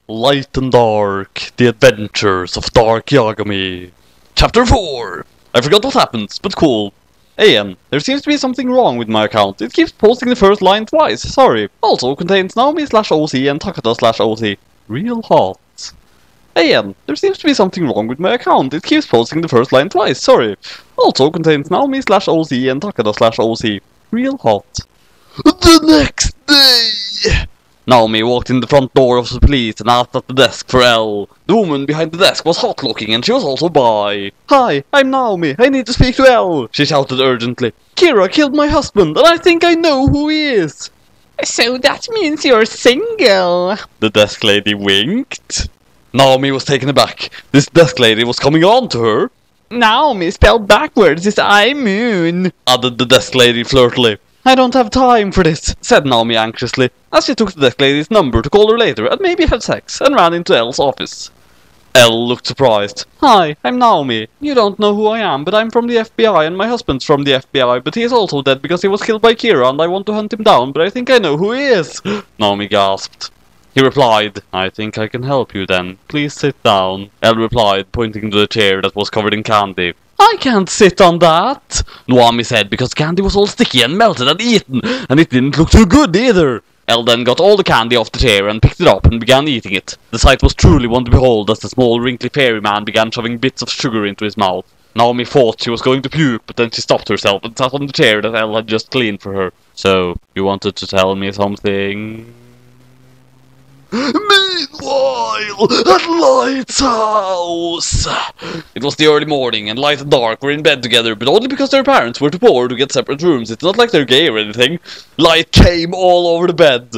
Light and Dark, The Adventures of Dark Yagami. Chapter 4! I forgot what happens, but cool. Ian, there seems to be something wrong with my account. It keeps posting the first line twice, sorry. Also contains Naomi/OC and Takada/OC. Real hot. Ian, there seems to be something wrong with my account. It keeps posting the first line twice, sorry. Also contains Naomi/OC and Takada/OC. Real hot. The next day! Naomi walked in the front door of the police and asked at the desk for L. The woman behind the desk was hot-looking and she was also bi. Hi, I'm Naomi. I need to speak to L, she shouted urgently. Kira killed my husband and I think I know who he is. So that means you're single. The desk lady winked. Naomi was taken aback. This desk lady was coming on to her. Naomi spelled backwards is I moon, added the desk lady flirtily. I don't have time for this, said Naomi anxiously, as she took the desk lady's number to call her later and maybe have sex, and ran into Elle's office. Elle looked surprised. Hi, I'm Naomi. You don't know who I am, but I'm from the FBI and my husband's from the FBI, but he is also dead because he was killed by Kira and I want to hunt him down, but I think I know who he is. Naomi gasped. He replied, I think I can help you then. Please sit down. Elle replied, pointing to the chair that was covered in candy. I can't sit on that, Naomi said, because candy was all sticky and melted and eaten, and it didn't look too good either. Elle then got all the candy off the chair and picked it up and began eating it. The sight was truly one to behold as the small wrinkly fairy man began shoving bits of sugar into his mouth. Naomi thought she was going to puke, but then she stopped herself and sat on the chair that Elle had just cleaned for her. So, you wanted to tell me something? Meanwhile, at Light's house! It was the early morning, and Light and Dark were in bed together, but only because their parents were too poor to get separate rooms. It's not like they're gay or anything. Light came all over the bed.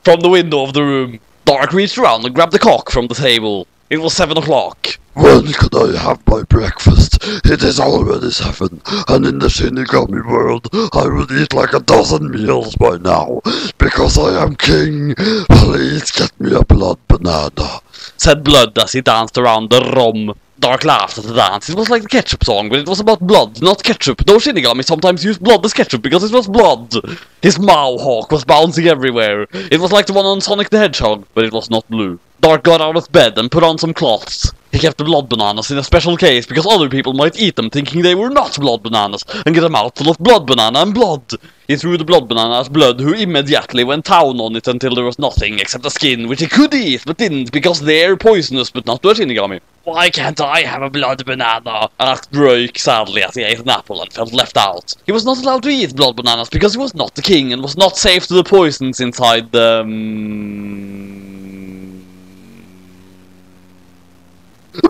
From the window of the room. Dark reached around and grabbed the cock from the table. It was 7 o'clock. When could I have my breakfast? It is already 7, and in the Shinigami world, I would eat like a dozen meals by now, because I am king. Please get me a blood banana, said Blood as he danced around the room. Dark laughed at the dance. It was like the ketchup song, but it was about blood, not ketchup. Though Shinigami sometimes used blood as ketchup because it was blood. His Mawhawk was bouncing everywhere. It was like the one on Sonic the Hedgehog, but it was not blue. Dark got out of bed and put on some cloths. He kept the blood bananas in a special case because other people might eat them thinking they were not blood bananas and get a mouthful of blood banana and blood. He threw the blood banana at Blood, who immediately went down on it until there was nothing except the skin, which he could eat but didn't because they're poisonous, but not to a Shinigami. Why can't I have a blood banana? Asked Drake sadly as he ate an apple and felt left out. He was not allowed to eat blood bananas because he was not the king and was not safe to the poisons inside the...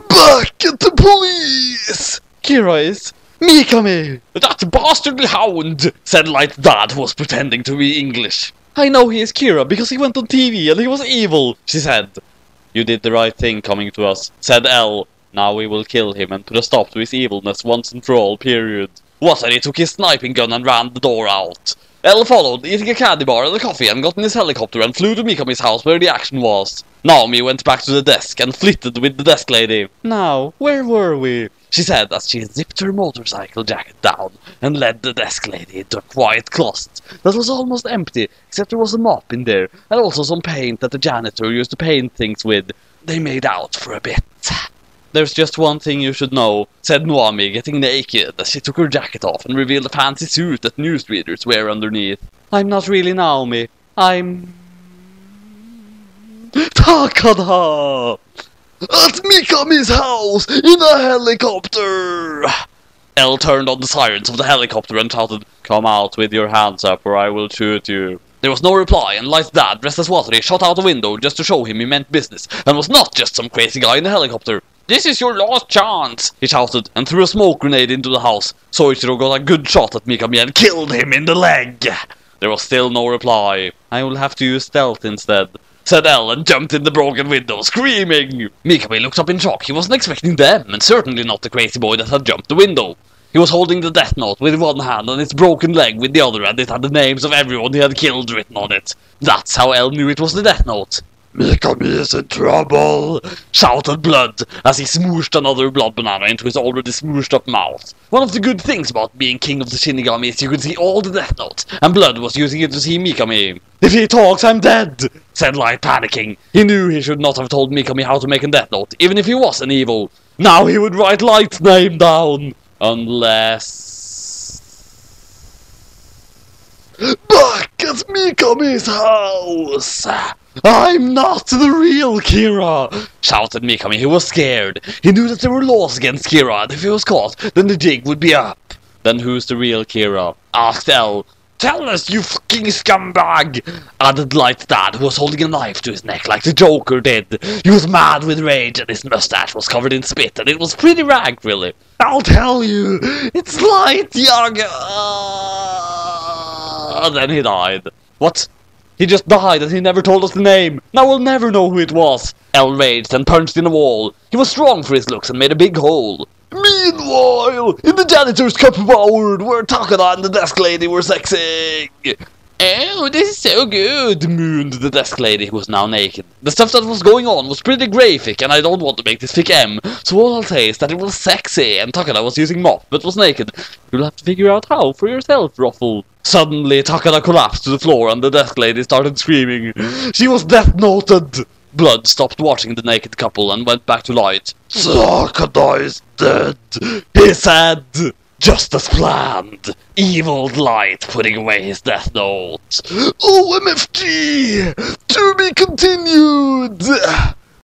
Back at the police! Kira is... Mikami! That bastardly hound! Said Light's dad, who was pretending to be English. I know he is Kira because he went on TV and he was evil, she said. You did the right thing coming to us, said L. Now we will kill him and put a stop to his evilness once and for all, period. What, and he took his sniping gun and ran the door out. L followed, eating a candy bar and a coffee, and got in his helicopter and flew to Mikami's house where the action was. Naomi went back to the desk and flitted with the desk lady. Now, where were we? She said as she zipped her motorcycle jacket down and led the desk lady into a quiet closet that was almost empty, except there was a mop in there, and also some paint that the janitor used to paint things with. They made out for a bit. There's just one thing you should know, said Naomi, getting naked as she took her jacket off and revealed a fancy suit that newsreaders wear underneath. I'm not really Naomi. I'm... Takada! At Mikami's house, in a helicopter! Elle turned on the sirens of the helicopter and shouted, Come out with your hands up or I will shoot you. There was no reply, and Light's dad, dressed as Watery, shot out the window just to show him he meant business, and was not just some crazy guy in a helicopter. This is your last chance, he shouted, and threw a smoke grenade into the house. Soichiro got a good shot at Mikami and killed him in the leg. There was still no reply. I will have to use stealth instead, said Elle and jumped in the broken window, screaming. Mikami looked up in shock. He wasn't expecting them, and certainly not the crazy boy that had jumped the window. He was holding the death note with one hand and its broken leg with the other, and it had the names of everyone he had killed written on it. That's how Elle knew it was the death note. Mikami is in trouble! Shouted Blood as he smooshed another blood banana into his already smooshed up mouth. One of the good things about being king of the Shinigami is you could see all the Death Notes, and Blood was using it to see Mikami. If he talks, I'm dead, said Light, panicking. He knew he should not have told Mikami how to make a Death Note, even if he was an evil. Now he would write Light's name down. Unless... Back at Mikami's house! I'm not the real Kira! Shouted Mikami, who was scared. He knew that there were laws against Kira, and if he was caught, then the jig would be up. Then who's the real Kira? Asked Elle. Tell us, you fucking scumbag! Added Light's dad, who was holding a knife to his neck like the Joker did. He was mad with rage, and his mustache was covered in spit, and it was pretty rank, really. I'll tell you, it's Light, Then he died. What? He just died and he never told us the name. Now we'll never know who it was. Elle raged and punched in a wall. He was strong for his looks and made a big hole. Meanwhile, in the janitor's cupboard, where Takada and the desk lady were sexing. Oh, this is so good, mooned the desk lady, who was now naked. The stuff that was going on was pretty graphic, and I don't want to make this fic M, so all I'll say is that it was sexy, and Takada was using mop, but was naked. You'll have to figure out how for yourself, Ruffle. Suddenly, Takada collapsed to the floor, and the desk lady started screaming. She was death noted! Blood stopped watching the naked couple and went back to Light. Takada is dead, he said! Just as planned. Evil Light putting away his death note. OMFG! To be continued!